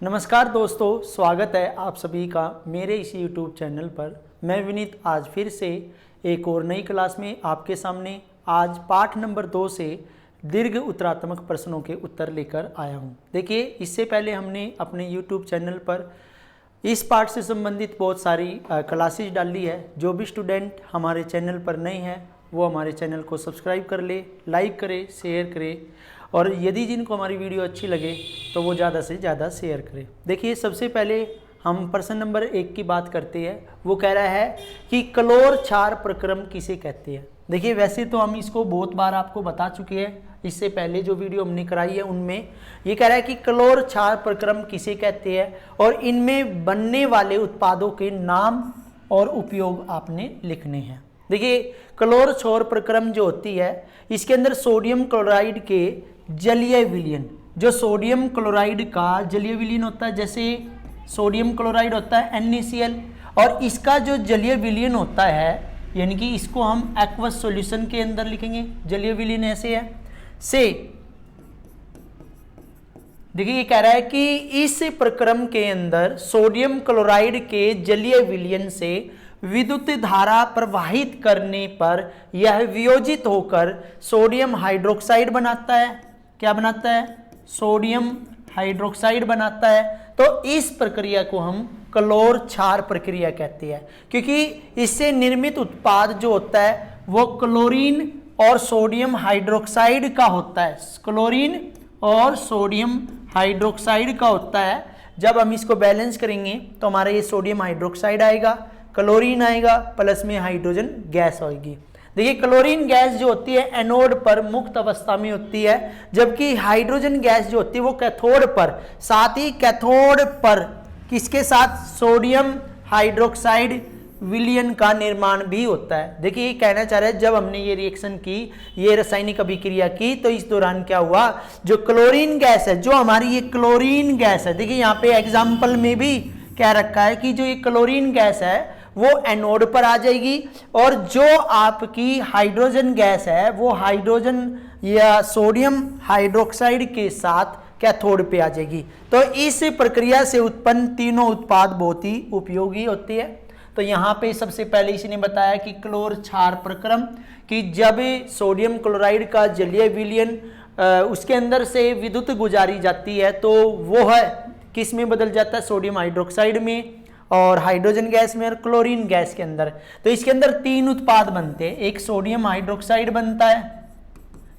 नमस्कार दोस्तों, स्वागत है आप सभी का मेरे इस YouTube चैनल पर। मैं विनीत आज फिर से एक और नई क्लास में आपके सामने आज पाठ नंबर 2 से दीर्घ उत्तरात्मक प्रश्नों के उत्तर लेकर आया हूं। देखिए, इससे पहले हमने अपने YouTube चैनल पर इस पाठ से संबंधित बहुत सारी क्लासेस डाली है। जो भी स्टूडेंट हमारे चैनल पर नए हैं वो हमारे चैनल को सब्सक्राइब कर ले, लाइक करे, शेयर करे और यदि जिनको हमारी वीडियो अच्छी लगे तो वो ज़्यादा से ज़्यादा शेयर करें। देखिए, सबसे पहले हम प्रश्न नंबर 1 की बात करते हैं। वो कह रहा है कि क्लोर क्षार प्रक्रम किसे कहते हैं। देखिए, वैसे तो हम इसको बहुत बार आपको बता चुके हैं, इससे पहले जो वीडियो हमने कराई है उनमें ये कह रहा है कि क्लोर क्षार प्रक्रम किसे कहते हैं और इनमें बनने वाले उत्पादों के नाम और उपयोग आपने लिखने हैं। देखिए, क्लोर क्षार प्रक्रम जो होती है इसके अंदर सोडियम क्लोराइड के जलीय विलयन, जो सोडियम क्लोराइड का जलीय विलयन होता है, जैसे सोडियम क्लोराइड होता है NaCl और इसका जो जलीय विलयन होता है यानी कि इसको हम एक्वस सॉल्यूशन के अंदर लिखेंगे। जलीय विलयन ऐसे है से देखिए, ये कह रहा है कि इस प्रक्रम के अंदर सोडियम क्लोराइड के जलीय विलयन से विद्युत धारा प्रवाहित करने पर यह वियोजित होकर सोडियम हाइड्रोक्साइड बनाता है। क्या बनाता है? सोडियम हाइड्रोक्साइड बनाता है। तो इस प्रक्रिया को हम क्लोर क्षार प्रक्रिया कहते हैं, क्योंकि इससे निर्मित उत्पाद जो होता है वो क्लोरीन और सोडियम हाइड्रोक्साइड का होता है। क्लोरीन और सोडियम हाइड्रोक्साइड का होता है। जब हम इसको बैलेंस करेंगे तो हमारा ये सोडियम हाइड्रोक्साइड आएगा, क्लोरीन आएगा, प्लस में हाइड्रोजन गैस होगी। देखिए, क्लोरीन गैस जो होती है एनोड पर मुक्त अवस्था में होती है, जबकि हाइड्रोजन गैस जो होती है वो कैथोड पर, साथ ही कैथोड पर किसके साथ? सोडियम हाइड्रोक्साइड विलयन का निर्माण भी होता है। देखिए, ये कहना चाह रहा है जब हमने ये रिएक्शन की, ये रासायनिक अभिक्रिया की, तो इस दौरान क्या हुआ, जो क्लोरीन गैस है, जो हमारी ये क्लोरीन गैस है, देखिए यहाँ पे एग्जाम्पल में भी क्या रखा है कि जो ये क्लोरीन गैस है वो एनोड पर आ जाएगी और जो आपकी हाइड्रोजन गैस है वो हाइड्रोजन या सोडियम हाइड्रोक्साइड के साथ कैथोड पे आ जाएगी। तो इस प्रक्रिया से उत्पन्न तीनों उत्पाद बहुत ही उपयोगी होते हैं। तो यहाँ पे सबसे पहले इसने बताया कि क्लोर क्षार प्रक्रम कि जब सोडियम क्लोराइड का जलीय विलयन उसके अंदर से विद्युत गुजारी जाती है तो वो है किस में बदल जाता है? सोडियम हाइड्रोक्साइड में और हाइड्रोजन गैस में और क्लोरीन गैस के अंदर। तो इसके अंदर 3 उत्पाद बनते हैं। एक सोडियम हाइड्रोक्साइड बनता है,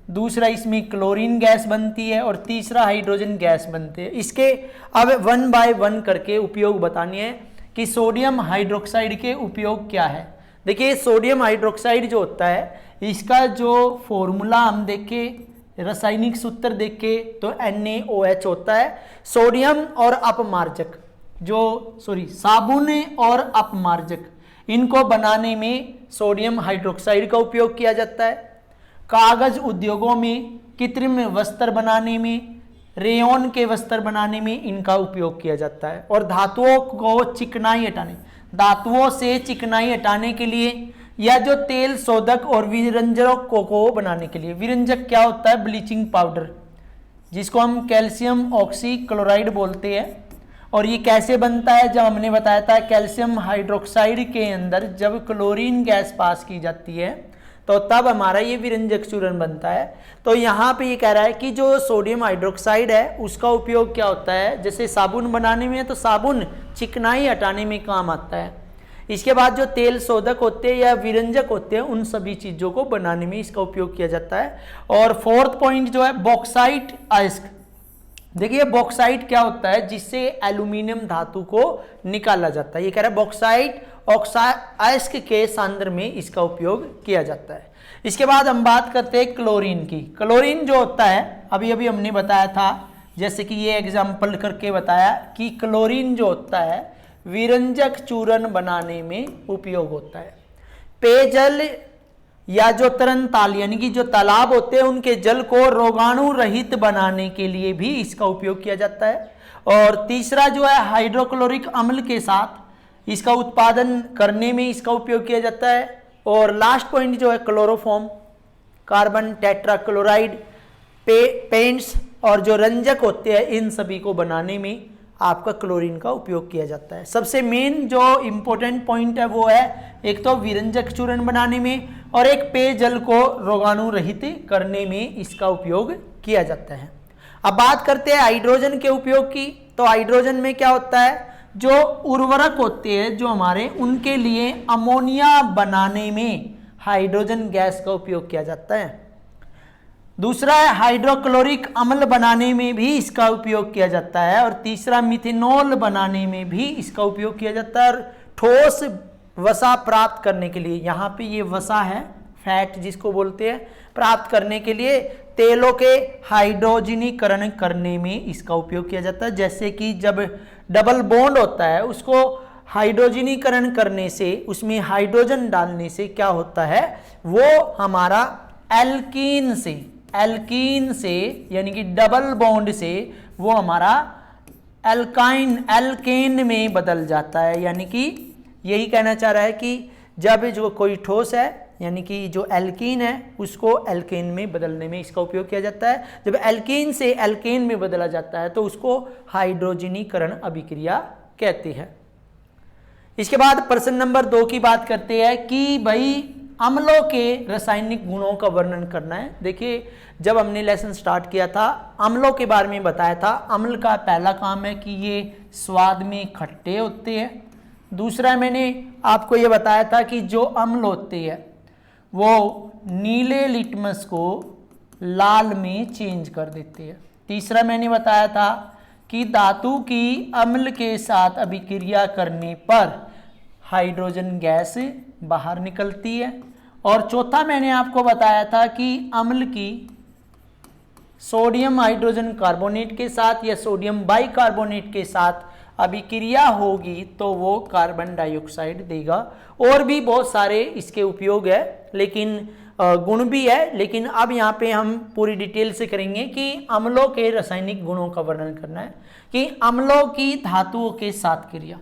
दूसरा इसमें क्लोरीन गैस बनती है और तीसरा हाइड्रोजन गैस बनते हैं। इसके अब 1 बाय 1 करके उपयोग बताने हैं कि सोडियम हाइड्रोक्साइड के उपयोग क्या है। देखिए, सोडियम हाइड्रोक्साइड जो होता है इसका जो फॉर्मूला हम देखें, रासायनिक सूत्र देखे तो NaOH होता है। सोडियम और अपमार्जक साबुन और अपमार्जक इनको बनाने में सोडियम हाइड्रोक्साइड का उपयोग किया जाता है। कागज उद्योगों में, कृत्रिम वस्त्र बनाने में, रेयन के वस्त्र बनाने में इनका उपयोग किया जाता है। और धातुओं को चिकनाई हटाने, धातुओं से चिकनाई हटाने के लिए या जो तेल शोधक और विरंजकों को बनाने के लिए। विरंजक क्या होता है? ब्लीचिंग पाउडर, जिसको हम कैल्शियम ऑक्सीक्लोराइड बोलते हैं। और ये कैसे बनता है? जब हमने बताया था कैल्शियम हाइड्रोक्साइड के अंदर जब क्लोरीन गैस पास की जाती है तो तब हमारा ये विरंजक चूर्ण बनता है। तो यहाँ पे ये कह रहा है कि जो सोडियम हाइड्रोक्साइड है उसका उपयोग क्या होता है? जैसे साबुन बनाने में है तो साबुन चिकनाई हटाने में काम आता है। इसके बाद जो तेल शोधक होते हैं या विरंजक होते हैं उन सभी चीज़ों को बनाने में इसका उपयोग किया जाता है। और 4th पॉइंट जो है बॉक्साइट अयस्क। देखिए, बॉक्साइट क्या होता है? जिससे एल्यूमिनियम धातु को निकाला जाता है। ये कह रहा है बॉक्साइट अयस्क के सांद्र में इसका उपयोग किया जाता है। इसके बाद हम बात करते हैं क्लोरीन की। क्लोरीन जो होता है अभी अभी हमने बताया था, जैसे कि ये एग्जाम्पल करके बताया कि क्लोरीन जो होता है विरंजक चूर्ण बनाने में उपयोग होता है। पेयजल या जो तरनताल यानी कि जो तालाब होते हैं उनके जल को रोगाणु रहित बनाने के लिए भी इसका उपयोग किया जाता है। और तीसरा जो है हाइड्रोक्लोरिक अम्ल के साथ इसका उत्पादन करने में इसका उपयोग किया जाता है। और लास्ट पॉइंट जो है क्लोरोफॉर्म, कार्बन टेट्राक्लोराइड, पेंट्स और जो रंजक होते हैं इन सभी को बनाने में आपका क्लोरीन का उपयोग किया जाता है। सबसे मेन जो इम्पोर्टेंट पॉइंट है वो है एक तो विरंजक चूर्ण बनाने में और एक पेयजल को रोगाणु रहित करने में इसका उपयोग किया जाता है। अब बात करते हैं हाइड्रोजन के उपयोग की। तो हाइड्रोजन में क्या होता है, जो उर्वरक होते हैं जो हमारे, उनके लिए अमोनिया बनाने में हाइड्रोजन गैस का उपयोग किया जाता है। दूसरा है हाइड्रोक्लोरिक अम्ल बनाने में भी इसका उपयोग किया जाता है। और तीसरा मिथेनॉल बनाने में भी इसका उपयोग किया जाता है। और ठोस वसा प्राप्त करने के लिए, यहाँ पे ये वसा है, फैट जिसको बोलते हैं, प्राप्त करने के लिए तेलों के हाइड्रोजनीकरण करने में इसका उपयोग किया जाता है। जैसे कि जब डबल बॉन्ड होता है उसको हाइड्रोजनीकरण करने से, उसमें हाइड्रोजन डालने से क्या होता है, वो हमारा एल्कीन से यानी कि डबल बॉन्ड से वो हमारा एल्केन में बदल जाता है। यानी कि यही कहना चाह रहा है कि जब जो कोई ठोस है यानी कि जो एल्कीन है उसको एल्केन में बदलने में इसका उपयोग किया जाता है। जब एल्कीन से एल्केन में बदला जाता है तो उसको हाइड्रोजनीकरण अभिक्रिया कहते हैं। इसके बाद प्रश्न नंबर 2 की बात करते हैं कि भाई अम्लों के रासायनिक गुणों का वर्णन करना है। देखिए जब हमने लेसन स्टार्ट किया था अम्लों के बारे में बताया था। अम्ल का पहला काम है कि ये स्वाद में खट्टे होते हैं। दूसरा मैंने आपको ये बताया था कि जो अम्ल होते हैं वो नीले लिटमस को लाल में चेंज कर देते हैं। तीसरा मैंने बताया था कि धातु की अम्ल के साथ अभिक्रिया करने पर हाइड्रोजन गैस बाहर निकलती है। और चौथा मैंने आपको बताया था कि अम्ल की सोडियम हाइड्रोजन कार्बोनेट के साथ या सोडियम बाइकार्बोनेट के साथ अभिक्रिया होगी तो वो कार्बन डाइऑक्साइड देगा। और भी बहुत सारे इसके उपयोग है, लेकिन गुण भी है, लेकिन अब यहाँ पे हम पूरी डिटेल से करेंगे कि अम्लों के रासायनिक गुणों का वर्णन करना है कि अम्लों की धातुओं के साथ क्रिया।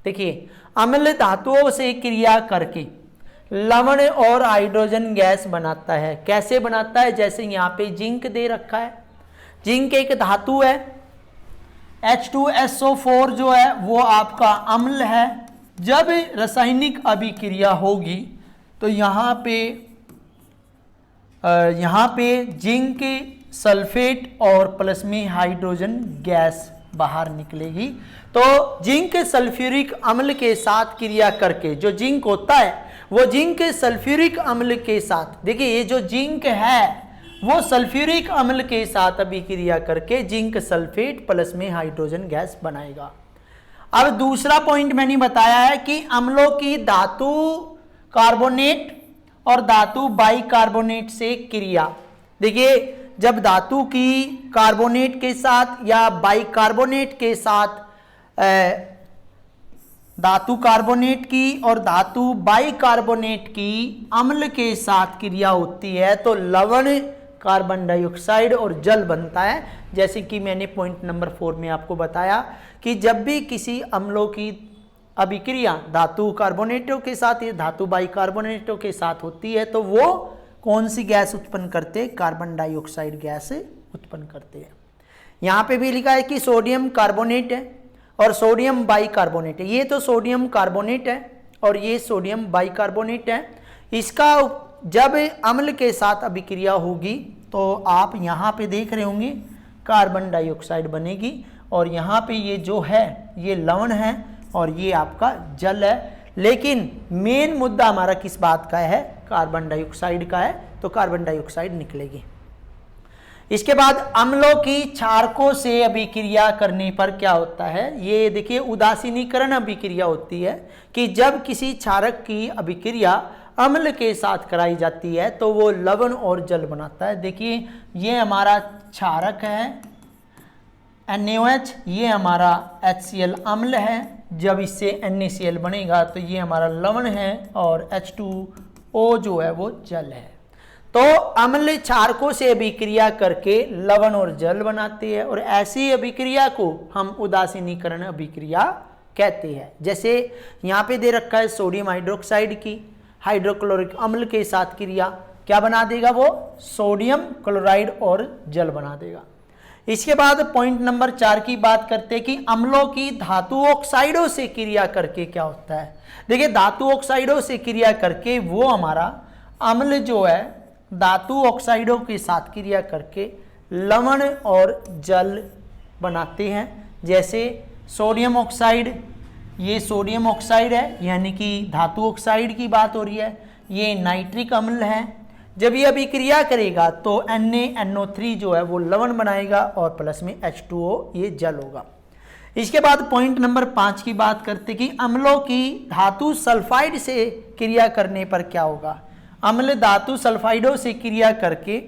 देखिए अम्ल धातुओं से क्रिया करके लवण और हाइड्रोजन गैस बनाता है। कैसे बनाता है, जैसे यहाँ पे जिंक दे रखा है। जिंक एक धातु है। H2SO4 जो है वो आपका अम्ल है। जब रासायनिक अभिक्रिया होगी तो यहाँ पे जिंक सल्फेट और प्लस में हाइड्रोजन गैस बाहर निकलेगी। तो जिंक सल्फ्यूरिक अम्ल के साथ क्रिया करके जो जिंक होता है वो जिंक सल्फ्यूरिक अम्ल के साथ, देखिए ये जो जिंक है वो सल्फ्यूरिक अम्ल के साथ अभिक्रिया करके जिंक सल्फेट प्लस में हाइड्रोजन गैस बनाएगा। अब दूसरा पॉइंट मैंने बताया है कि अम्लों की धातु कार्बोनेट और धातु बाइकार्बोनेट से क्रिया। देखिए जब धातु की कार्बोनेट के साथ या बाइकार्बोनेट के साथ धातु कार्बोनेट की और धातु बाइकार्बोनेट की अम्ल के साथ क्रिया होती है तो लवण, कार्बन डाइऑक्साइड और जल बनता है। जैसे कि मैंने पॉइंट नंबर 4 में आपको बताया कि जब भी किसी अम्लों की अभिक्रिया धातु कार्बोनेटों के साथ या धातु बाइकार्बोनेटों के साथ होती है तो वो कौन सी गैस उत्पन्न करते हैं, कार्बन डाइऑक्साइड गैस उत्पन्न करते हैं। यहाँ पे भी लिखा है कि सोडियम कार्बोनेट है और सोडियम बाइकार्बोनेट है। ये तो सोडियम कार्बोनेट है और ये सोडियम बाइकार्बोनेट है। इसका जब अम्ल के साथ अभिक्रिया होगी तो आप यहाँ पे देख रहे होंगे कार्बन डाइऑक्साइड बनेगी और यहाँ पे ये जो है ये लवण है और ये आपका जल है। लेकिन मेन मुद्दा हमारा किस बात का है, कार्बन डाइऑक्साइड का है, तो कार्बन डाइऑक्साइड निकलेगी। इसके बाद अम्लों की क्षारकों से अभिक्रिया करने पर क्या होता है, ये देखिए उदासीनीकरण अभिक्रिया होती है कि जब किसी क्षारक की अभिक्रिया अम्ल के साथ कराई जाती है तो वो लवण और जल बनाता है। देखिए ये हमारा क्षारक है NaOH, ये हमारा HCl अम्ल है। जब इससे NaCl बनेगा तो ये हमारा लवण है और H2O जो है वो जल है। तो अम्ल क्षारकों से अभिक्रिया करके लवण और जल बनाते हैं और ऐसी अभिक्रिया को हम उदासीनीकरण अभिक्रिया कहते हैं। जैसे यहाँ पे दे रखा है सोडियम हाइड्रोक्साइड की हाइड्रोक्लोरिक अम्ल के साथ क्रिया क्या बना देगा, वो सोडियम क्लोराइड और जल बना देगा। इसके बाद पॉइंट नंबर 4 की बात करते हैं कि अम्लों की धातु ऑक्साइडों से क्रिया करके क्या होता है। देखिए धातु ऑक्साइडों से क्रिया करके वो हमारा अम्ल जो है धातु ऑक्साइडों के साथ क्रिया करके लवण और जल बनाते हैं। जैसे सोडियम ऑक्साइड, ये सोडियम ऑक्साइड है यानी कि धातु ऑक्साइड की बात हो रही है, ये नाइट्रिक अम्ल है। जब ये अभिक्रिया करेगा तो NaNO3 जो है वो लवण बनाएगा और प्लस में H2O ये जल होगा। इसके बाद पॉइंट नंबर 5 की बात करते कि अम्लों की धातु सल्फाइड से क्रिया करने पर क्या होगा। अम्ल धातु सल्फाइडों से क्रिया करके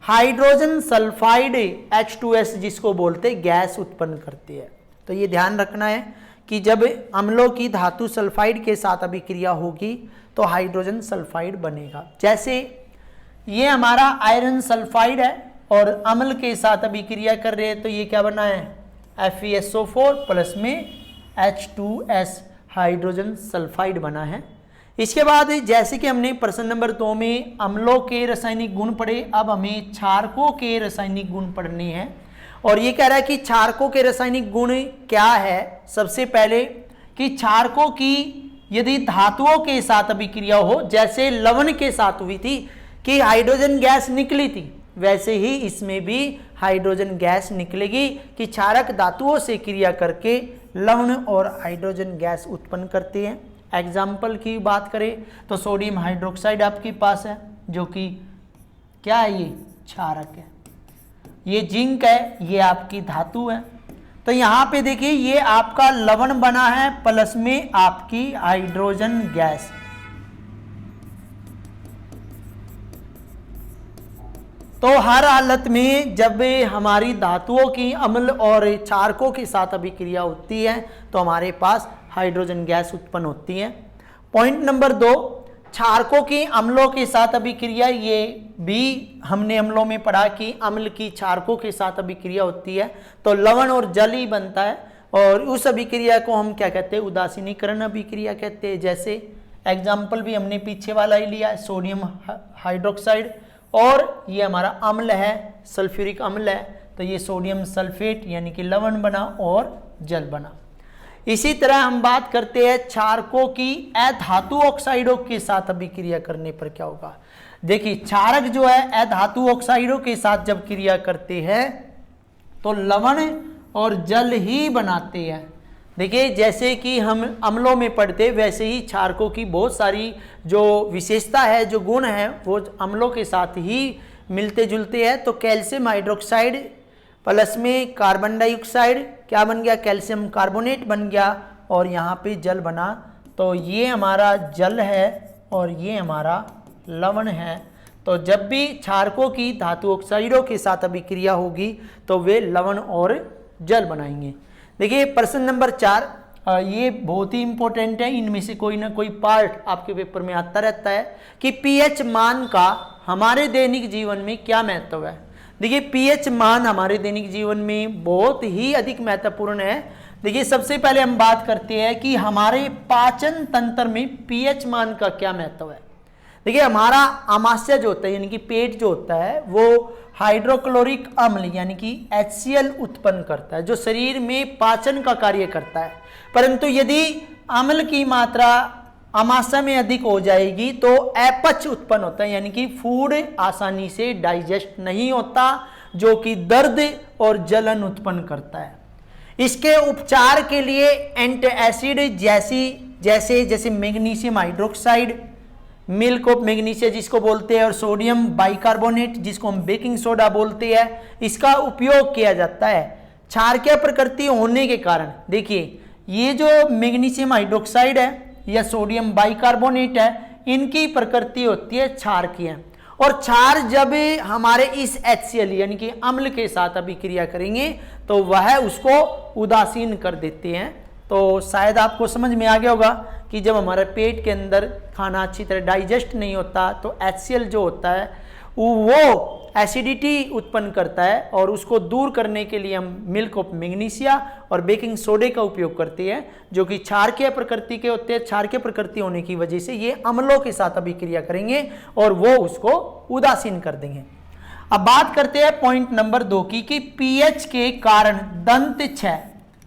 हाइड्रोजन सल्फाइड H2S जिसको बोलते गैस उत्पन्न करती है। तो ये ध्यान रखना है कि जब अम्लों की धातु सल्फाइड के साथ अभिक्रिया होगी तो हाइड्रोजन सल्फाइड बनेगा। जैसे ये हमारा आयरन सल्फाइड है और अम्ल के साथ अभिक्रिया कर रहे हैं तो ये क्या बना है FeSO4 प्लस में H2S हाइड्रोजन सल्फाइड बना है। इसके बाद जैसे कि हमने प्रश्न नंबर 2 में अम्लों के रासायनिक गुण पढ़े, अब हमें क्षारकों के रासायनिक गुण पढ़ने हैं। और ये कह रहा है कि क्षारकों के रासायनिक गुण क्या है। सबसे पहले कि क्षारकों की यदि धातुओं के साथ अभिक्रिया हो, जैसे लवण के साथ हुई थी कि हाइड्रोजन गैस निकली थी, वैसे ही इसमें भी हाइड्रोजन गैस निकलेगी कि क्षारक धातुओं से क्रिया करके लवण और हाइड्रोजन गैस उत्पन्न करते हैं। एग्जाम्पल की बात करें तो सोडियम हाइड्रोक्साइड आपके पास है जो कि क्या है, ये क्षारक है। ये जिंक है, ये आपकी धातु है। तो यहाँ पे देखिए ये आपका लवण बना है प्लस में आपकी हाइड्रोजन गैस। तो हर हालत में जब हमारी धातुओं की अम्ल और क्षारकों के साथ अभिक्रिया होती है तो हमारे पास हाइड्रोजन गैस उत्पन्न होती है। पॉइंट नंबर 2, क्षारकों की अम्लों के साथ अभिक्रिया, ये भी हमने अम्लों में पढ़ा कि अम्ल की क्षारकों के साथ अभिक्रिया होती है तो लवण और जल ही बनता है। और उस अभिक्रिया को हम क्या कहते हैं, उदासीनीकरण अभिक्रिया कहते हैं। जैसे एग्जाम्पल भी हमने पीछे वाला ही लिया है, सोडियम हाइड्रोक्साइड, और ये हमारा अम्ल है सल्फ्यूरिक अम्ल है तो ये सोडियम सल्फेट यानी कि लवण बना और जल बना। इसी तरह हम बात करते हैं क्षारकों की अधातु ऑक्साइडों के साथ अभिक्रिया करने पर क्या होगा। देखिए क्षारक जो है अधातु ऑक्साइडों के साथ जब क्रिया करते हैं तो लवण और जल ही बनाते हैं। देखिए जैसे कि हम अम्लों में पढ़ते वैसे ही क्षारकों की बहुत सारी जो विशेषता है, जो गुण है, वो अम्लों के साथ ही मिलते जुलते हैं। तो कैल्शियम हाइड्रोक्साइड प्लस में कार्बन डाइऑक्साइड क्या बन गया, कैल्शियम कार्बोनेट बन गया और यहाँ पे जल बना। तो ये हमारा जल है और ये हमारा लवण है। तो जब भी क्षारकों की धातु ऑक्साइडों के साथ अभिक्रिया होगी तो वे लवण और जल बनाएंगे। देखिए प्रश्न नंबर 4, ये बहुत ही इंपॉर्टेंट है, इनमें से कोई ना कोई पार्ट आपके पेपर में आता रहता है कि पीएच मान का हमारे दैनिक जीवन में क्या महत्व है। देखिए पीएच मान हमारे दैनिक जीवन में बहुत ही अधिक महत्वपूर्ण है। देखिए सबसे पहले हम बात करते हैं कि हमारे पाचन तंत्र में पीएच मान का क्या महत्व है। देखिए हमारा आमाशय जो होता है यानी कि पेट जो होता है वो हाइड्रोक्लोरिक अम्ल यानी कि HCl उत्पन्न करता है जो शरीर में पाचन का कार्य करता है। परंतु यदि अम्ल की मात्रा आमाशय में अधिक हो जाएगी तो अपच उत्पन्न होता है यानी कि फूड आसानी से डाइजेस्ट नहीं होता जो कि दर्द और जलन उत्पन्न करता है। इसके उपचार के लिए एंटासिड जैसे magnesium hydroxide, milk of magnesia जिसको बोलते हैं, और सोडियम बाइकार्बोनेट जिसको हम बेकिंग सोडा बोलते हैं, इसका उपयोग किया जाता है। क्षारकीय प्रकृति होने के कारण देखिए ये जो मैग्नीशियम हाइड्रोक्साइड है या सोडियम बाइकार्बोनेट है, इनकी प्रकृति होती है क्षारकीय। और क्षार जब हमारे इस HCl यानी कि अम्ल के साथ अभिक्रिया करेंगे तो वह उसको उदासीन कर देते हैं। तो शायद आपको समझ में आ गया होगा कि जब हमारे पेट के अंदर खाना अच्छी तरह डाइजेस्ट नहीं होता तो HCl जो होता है वो एसिडिटी उत्पन्न करता है और उसको दूर करने के लिए हम मिल्क ऑफ मैग्नीशिया और बेकिंग सोडे का उपयोग करते हैं जो कि क्षारकीय प्रकृति के होते हैं। क्षारकीय प्रकृति होने की वजह से ये अम्लों के साथ अभिक्रिया करेंगे और वो उसको उदासीन कर देंगे। अब बात करते हैं पॉइंट नंबर 2 की कि पीएच के कारण दंत क्षय,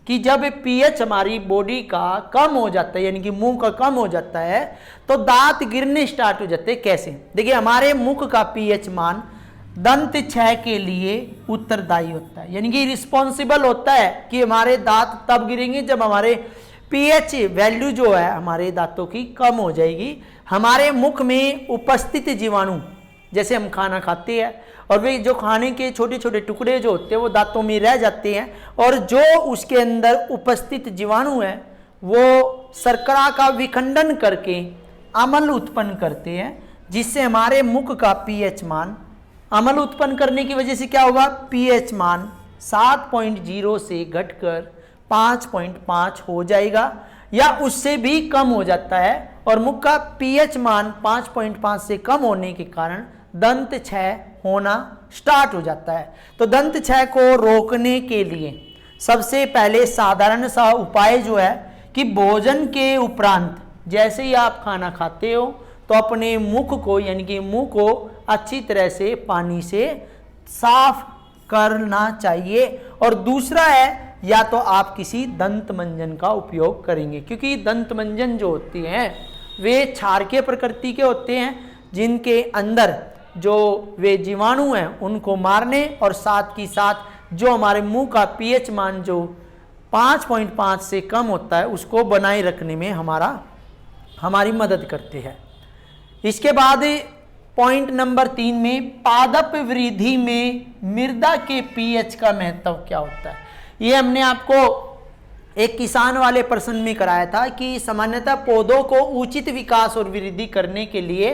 कि जब पीएच हमारी बॉडी का कम हो जाता है, यानी कि मुंह का कम हो जाता है, तो दांत गिरने स्टार्ट हो जाते हैं। कैसे? देखिए, हमारे मुख का पीएच मान दंत क्षय के लिए उत्तरदायी होता है, यानी कि रिस्पॉन्सिबल होता है कि हमारे दांत तब गिरेंगे जब हमारे पीएच वैल्यू जो है हमारे दांतों की कम हो जाएगी। हमारे मुख में उपस्थित जीवाणु, जैसे हम खाना खाते हैं और वे जो खाने के छोटे छोटे टुकड़े जो होते हैं वो दांतों में रह जाते हैं, और जो उसके अंदर उपस्थित जीवाणु है वो शर्करा का विखंडन करके अम्ल उत्पन्न करते हैं, जिससे हमारे मुख का पीएच मान, अम्ल उत्पन्न करने की वजह से क्या होगा, पीएच मान 7.0 से घटकर 5.5 हो जाएगा या उससे भी कम हो जाता है, और मुख का पीएच मान 5.5 से कम होने के कारण दंत क्षय होना स्टार्ट हो जाता है। तो दंत क्षय को रोकने के लिए सबसे पहले साधारण सा उपाय जो है कि भोजन के उपरांत जैसे ही आप खाना खाते हो तो अपने मुख को, यानी कि मुंह को अच्छी तरह से पानी से साफ करना चाहिए। और दूसरा है, या तो आप किसी दंत मंजन का उपयोग करेंगे, क्योंकि दंत मंजन जो होते हैं वे क्षारकीय प्रकृति के होते हैं, जिनके अंदर जो वे जीवाणु हैं उनको मारने और साथ ही साथ जो हमारे मुंह का पीएच मान जो 5.5 से कम होता है उसको बनाए रखने में हमारी मदद करते हैं। इसके बाद पॉइंट नंबर 3 में पादप वृद्धि में मृदा के पीएच का महत्व क्या होता है। ये हमने आपको एक किसान वाले प्रश्न में कराया था कि सामान्यतः पौधों को उचित विकास और वृद्धि करने के लिए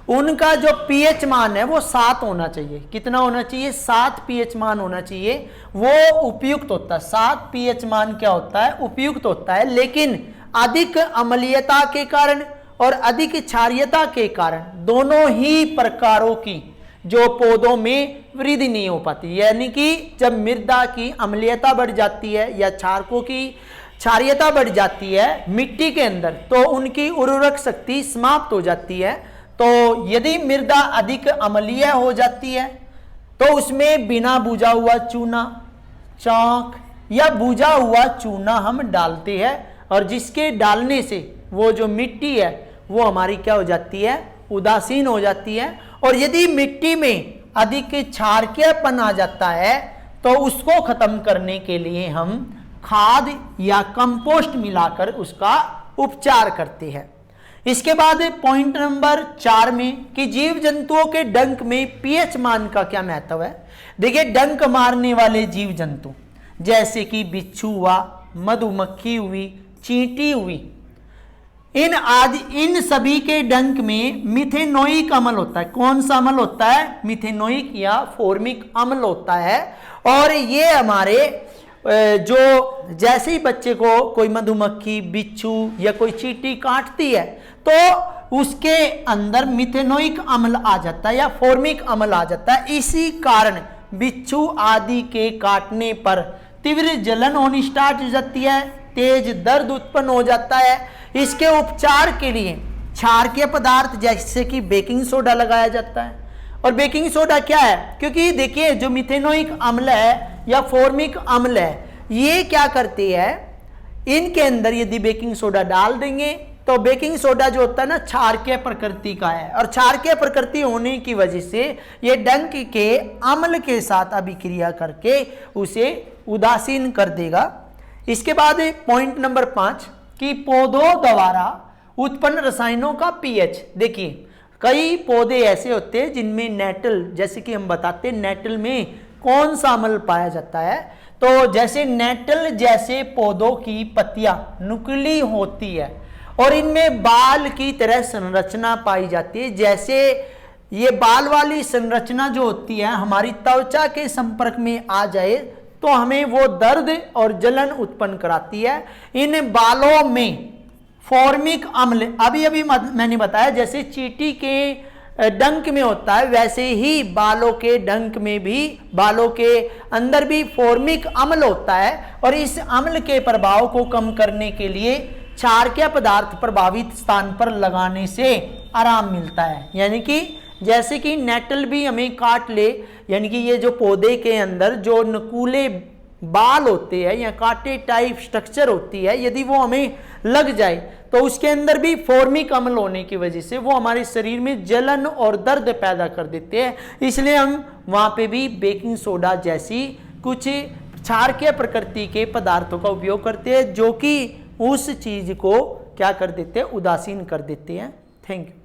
उनका जो पीएच मान है वो 7 होना चाहिए। कितना होना चाहिए? 7 पीएच मान होना चाहिए, वो उपयुक्त होता है। 7 पीएच मान क्या होता है? उपयुक्त होता है। लेकिन अधिक अम्लीयता के कारण और अधिक क्षारीयता के कारण दोनों ही प्रकारों की जो पौधों में वृद्धि नहीं हो पाती, यानी कि जब मृदा की अम्लीयता बढ़ जाती है या क्षारकों की क्षारीयता बढ़ जाती है मिट्टी के अंदर, तो उनकी उर्वरक शक्ति समाप्त हो जाती है। तो यदि मृदा अधिक अम्लीय हो जाती है तो उसमें बिना भुजा हुआ चूना, चाक या भुजा हुआ चूना हम डालते हैं, और जिसके डालने से वो जो मिट्टी है वो हमारी क्या हो जाती है? उदासीन हो जाती है। और यदि मिट्टी में अधिक क्षारकीयपन आ जाता है तो उसको खत्म करने के लिए हम खाद या कंपोस्ट मिलाकर उसका उपचार करते हैं। इसके बाद पॉइंट नंबर 4 में कि जीव जंतुओं के डंक में पीएच मान का क्या महत्व है। देखिए, डंक मारने वाले जीव जंतु जैसे कि बिच्छू हुआ, मधुमक्खी हुई, चींटी हुई, इन सभी के डंक में मिथेनोइक अम्ल होता है। कौन सा अम्ल होता है? मिथेनोइक या फॉर्मिक अम्ल होता है। और ये हमारे जो जैसे ही बच्चे को कोई मधुमक्खी, बिच्छू या कोई चींटी काटती है तो उसके अंदर मिथेनोइक अम्ल आ जाता है या फॉर्मिक अम्ल आ जाता है। इसी कारण बिच्छू आदि के काटने पर तीव्र जलन होनी स्टार्ट हो जाती है, तेज दर्द उत्पन्न हो जाता है। इसके उपचार के लिए क्षारकीय पदार्थ जैसे कि बेकिंग सोडा लगाया जाता है। और बेकिंग सोडा क्या है? क्योंकि देखिए, जो मिथेनोइक अम्ल है या फॉर्मिक अम्ल है, ये क्या करती है, इनके अंदर यदि बेकिंग सोडा डाल देंगे तो बेकिंग सोडा जो होता है ना क्षारकीय प्रकृति का है, और क्षारकीय प्रकृति होने की वजह से ये डंक के अम्ल के साथ अभिक्रिया करके उसे उदासीन कर देगा। इसके बाद पॉइंट नंबर 5 कि पौधों द्वारा उत्पन्न रसायनों का पीएच। देखिए, कई पौधे ऐसे होते हैं जिनमें नेटल, जैसे कि हम बताते हैं नेटल में कौन सा अम्ल पाया जाता है, तो जैसे नेटल जैसे पौधों की पत्तियां नुकीली होती है और इनमें बाल की तरह संरचना पाई जाती है। जैसे ये बाल वाली संरचना जो होती है हमारी त्वचा के संपर्क में आ जाए तो हमें वो दर्द और जलन उत्पन्न कराती है। इन बालों में फॉर्मिक अम्ल, अभी मैंने बताया जैसे चींटी के डंक में होता है वैसे ही बालों के डंक में भी, बालों के अंदर भी फॉर्मिक अम्ल होता है। और इस अम्ल के प्रभाव को कम करने के लिए क्षारकीय पदार्थ प्रभावित स्थान पर लगाने से आराम मिलता है, यानी कि जैसे कि नेटल भी हमें काट ले, यानी कि ये जो पौधे के अंदर जो नकूले बाल होते हैं या कांटे टाइप स्ट्रक्चर होती है, यदि वो हमें लग जाए तो उसके अंदर भी फॉर्मिक अम्ल होने की वजह से वो हमारे शरीर में जलन और दर्द पैदा कर देते हैं। इसलिए हम वहाँ पे भी बेकिंग सोडा जैसी कुछ क्षारकीय प्रकृति के पदार्थों का उपयोग करते हैं, जो कि उस चीज को क्या कर देते हैं, उदासीन कर देते हैं। Thank you.